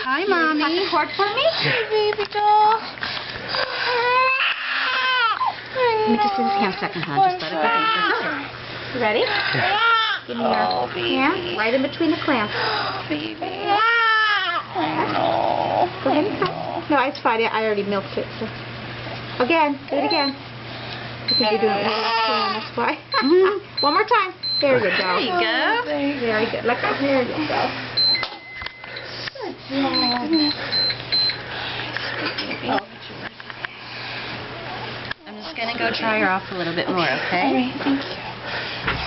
Hi, Mommy. Cut the cord for me? Baby doll. Let me just do this hand second, hon. Just let it go. Okay. You ready? Give me your hand right in between the clamps. Baby. Go ahead and cut. No, it's fine. I already milked it. So. Again. Do it again. Because you're doing it really slow, that's why. One more time. There you go. There you go. Very good. Let go. There you go. Good job. I'm just going to go try her off a little bit more, okay? Alright, thank you.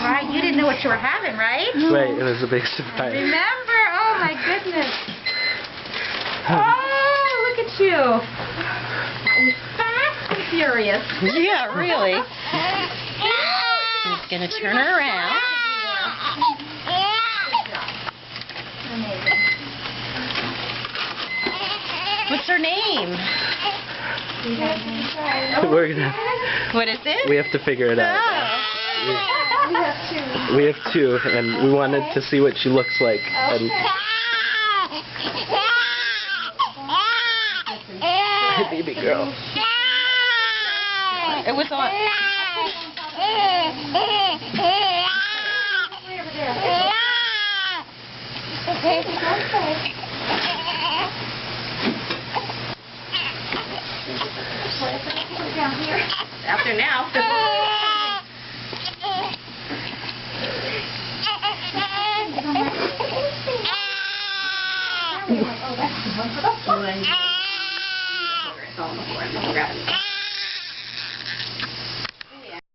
Right, you didn't know what you were having, right? Right, it was a big surprise. Remember? Oh my goodness. Oh, look at you. That was fast and furious. Yeah, really. I'm just going to turn her around. Amazing. What's her name? We're gonna. What is it? We have to figure it out. Oh. We have two, and we wanted to see what she looks like. And hi, baby girl. It was on. After now. Oh, that's